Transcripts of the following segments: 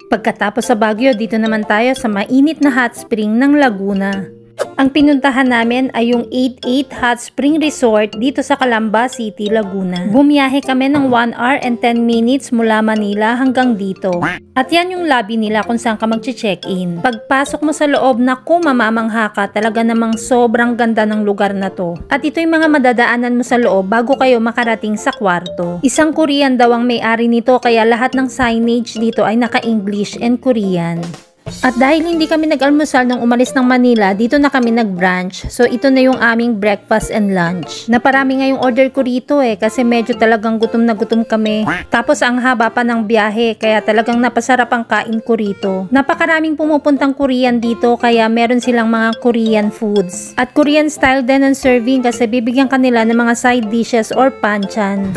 Pagkatapos sa Baguio, dito naman tayo sa mainit na hot spring ng Laguna. Ang pinuntahan namin ay yung 88 Hot Spring Resort dito sa Calamba City, Laguna. Bumiyahe kami ng 1 hour and 10 minutes mula Manila hanggang dito. At yan yung lobby nila kung saan ka mag-check-in. Pagpasok mo sa loob, naku, mamamangha ka, talaga namang sobrang ganda ng lugar na to. At ito yung mga madadaanan mo sa loob bago kayo makarating sa kwarto. Isang Korean daw ang may-ari nito kaya lahat ng signage dito ay naka-English and Korean. At dahil hindi kami nag-almusal nang umalis ng Manila, dito na kami nag-brunch. So ito na yung aming breakfast and lunch. Naparami nga yung order ko rito kasi medyo talagang gutom na gutom kami. Tapos ang haba pa ng biyahe kaya talagang napasarap ang kain ko rito. Napakaraming pumupuntang Korean dito kaya meron silang mga Korean foods. At Korean style din ang serving kasi bibigyan kanila ng mga side dishes or panchan.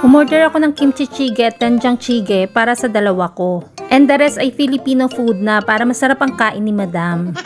Umorder ako ng kimchi jjigae at doenjang jjigae para sa dalawa ko. And the rest ay Filipino food na para masarap ang kain ni Madam.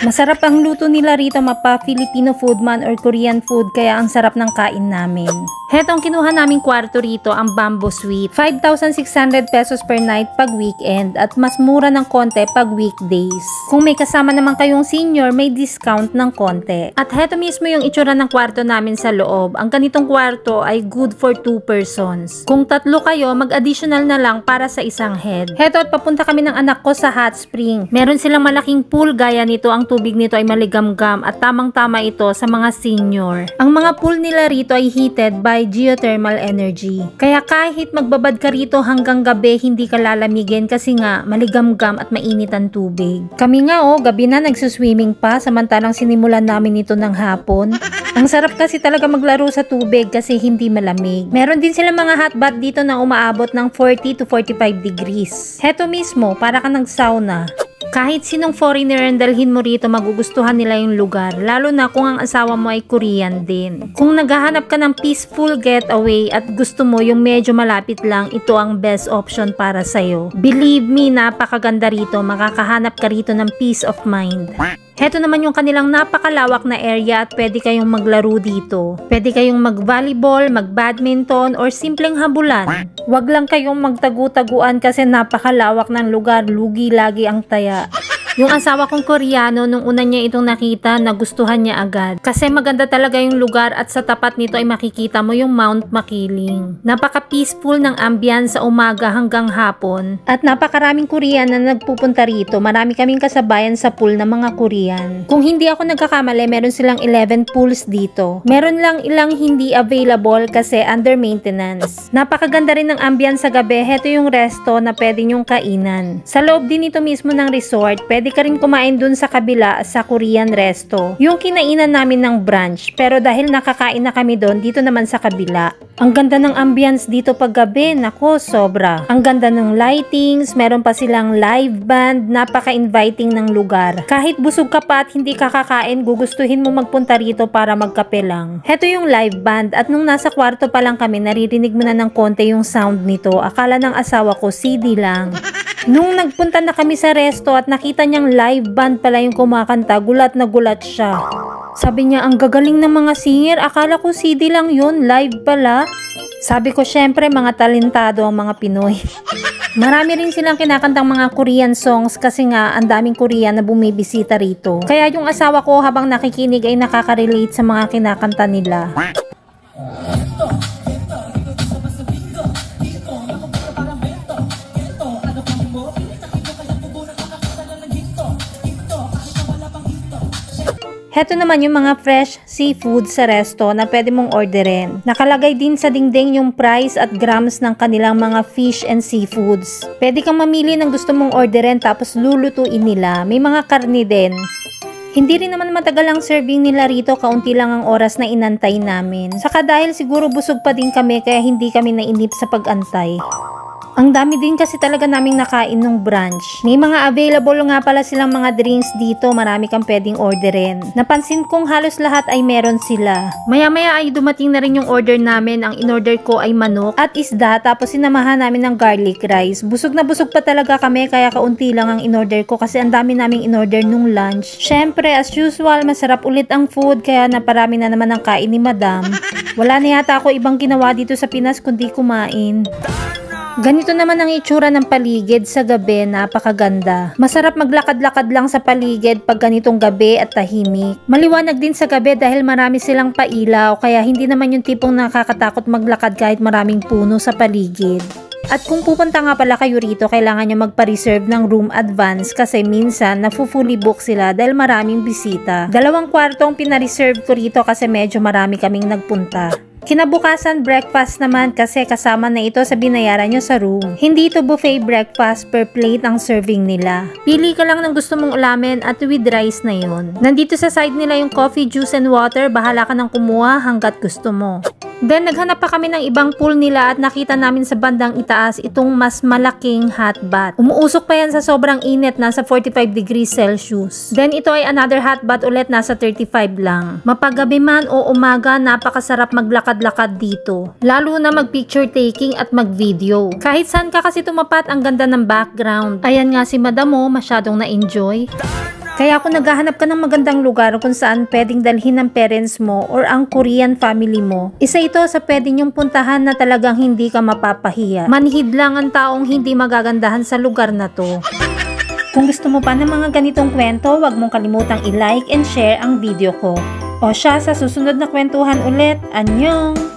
Masarap ang luto nila rito, mapa Filipino food man or Korean food, kaya ang sarap ng kain namin. Hetong kinuha naming kwarto rito ang Bamboo Suite. 5,600 pesos per night pag weekend at mas mura ng konti pag weekdays. Kung may kasama naman kayong senior, may discount ng konti. At heto mismo yung itsura ng kwarto namin sa loob. Ang ganitong kwarto ay good for 2 persons. Kung tatlo kayo, mag-additional na lang para sa isang head. Heto at papunta kami ng anak ko sa hot spring. Meron silang malaking pool gaya nito. Ang tubig nito ay maligamgam at tamang-tama ito sa mga senior. Ang mga pool nila rito ay heated by geothermal energy. Kaya kahit magbabad ka rito hanggang gabi, hindi ka lalamigin kasi nga maligamgam at mainit ang tubig. Kami nga gabi na nagsuswimming pa samantalang sinimulan namin ito ng hapon. Ang sarap kasi talaga maglaro sa tubig kasi hindi malamig. Meron din sila mga hot bath dito na umaabot ng 40 to 45 degrees. Heto mismo, para ka nag-sauna. Kahit sinong foreigner ang dalhin mo rito, magugustuhan nila yung lugar, lalo na kung ang asawa mo ay Korean din. Kung naghahanap ka ng peaceful getaway at gusto mo yung medyo malapit lang, ito ang best option para sa'yo. Believe me, napakaganda rito, makakahanap ka rito ng peace of mind. Heto naman yung kanilang napakalawak na area at pwede kayong maglaro dito. Pwede kayong mag-volleyball, mag-badminton, or simpleng habulan. Huwag lang kayong magtagu-taguan kasi napakalawak ng lugar, lugi lagi ang taya. Yung asawa kong Koreano, nung una niya itong nakita, nagustuhan niya agad. Kasi maganda talaga yung lugar at sa tapat nito ay makikita mo yung Mount Makiling. Napaka-peaceful ng ambience sa umaga hanggang hapon. At napakaraming Korean na nagpupunta rito. Marami kaming kasabayan sa pool ng mga Korean. Kung hindi ako nagkakamali, meron silang 11 pools dito. Meron lang ilang hindi available kasi under maintenance. Napakaganda rin ng ambience sa gabi. Heto yung resto na pwede nyong kainan. Sa loob din ito mismo ng resort, pwede ka rin kumain dun sa kabila sa Korean resto. Yung kinainan namin ng brunch, pero dahil nakakain na kami dun, dito naman sa kabila. Ang ganda ng ambience dito pag gabi, nako, sobra. Ang ganda ng lightings, meron pa silang live band, napaka-inviting ng lugar. Kahit busog ka pa at hindi ka kakain, gugustuhin mo magpunta rito para magkape lang. Heto yung live band at nung nasa kwarto pa lang kami, naririnig mo na ng konti yung sound nito. Akala ng asawa ko, CD lang. Nung nagpunta na kami sa resto at nakita niyang live band pala yung kumakanta, gulat na gulat siya. Sabi niya, ang gagaling ng mga singer, akala ko CD lang yun, live pala. Sabi ko, syempre mga talentado ang mga Pinoy. Marami rin silang kinakantang mga Korean songs kasi nga ang daming Korean na bumibisita rito. Kaya yung asawa ko habang nakikinig ay nakaka-relate sa mga kinakanta nila. Heto naman yung mga fresh seafood sa resto na pwede mong orderin. Nakalagay din sa dingding yung price at grams ng kanilang mga fish and seafoods. Pwede kang mamili ng gusto mong orderin tapos lulutuin nila. May mga karni din. Hindi rin naman matagal ang serving nila rito, kaunti lang ang oras na inantay namin. Saka dahil siguro busog pa din kami kaya hindi kami nainip sa pag-antay. Ang dami din kasi talaga naming nakain nung brunch. May mga available nga pala silang mga drinks dito, marami kang pwedeng orderin. Napansin kong halos lahat ay meron sila. Maya-maya ay dumating na rin yung order namin. Ang in-order ko ay manok at isda, tapos sinamahan namin ng garlic rice. Busog na busog pa talaga kami kaya kaunti lang ang in-order ko kasi ang dami naming in-order nung lunch. Syempre, as usual, masarap ulit ang food kaya naparami na naman ang kain ni Madam. Wala na yata ako ibang ginawa dito sa Pinas kundi kumain. Ganito naman ang itsura ng paligid sa gabi, napakaganda. Masarap maglakad-lakad lang sa paligid pag ganitong gabi at tahimik. Maliwanag din sa gabi dahil marami silang pailaw kaya hindi naman yung tipong nakakatakot maglakad kahit maraming puno sa paligid. At kung pupunta nga pala kayo rito, kailangan nyo magpa-reserve ng room advance kasi minsan nafu-fully book sila dahil maraming bisita. 2 kwarto ang pina-reserve ko rito kasi medyo marami kaming nagpunta. Kinabukasan breakfast naman kasi kasama na ito sa binayaran nyo sa room. Hindi ito buffet breakfast, per plate ang serving nila. Pili ka lang ng gusto mong ulamin at with rice na yon. Nandito sa side nila yung coffee, juice and water, bahala ka nang kumuha hanggat gusto mo. Then naghanap pa kami ng ibang pool nila at nakita namin sa bandang itaas itong mas malaking hot bath. Umuusok pa yan sa sobrang init, nasa 45 degrees Celsius. Then ito ay another hot bath ulit, nasa 35 lang. Mapagabi man o umaga, napakasarap maglakad-lakad dito. Lalo na mag-picture taking at mag-video. Kahit saan ka kasi tumapat, ang ganda ng background. Ayan nga si Madam mo, masyadong na-enjoy. Kaya kung naghahanap ka ng magandang lugar kung saan pwedeng dalhin ng parents mo or ang Korean family mo, isa ito sa pwede nyong puntahan na talagang hindi ka mapapahiya. Manhid lang ang taong hindi magagandahan sa lugar na to. Kung gusto mo pa ng mga ganitong kwento, huwag mong kalimutang i-like and share ang video ko. O siya, sa susunod na kwentuhan ulit, annyeong!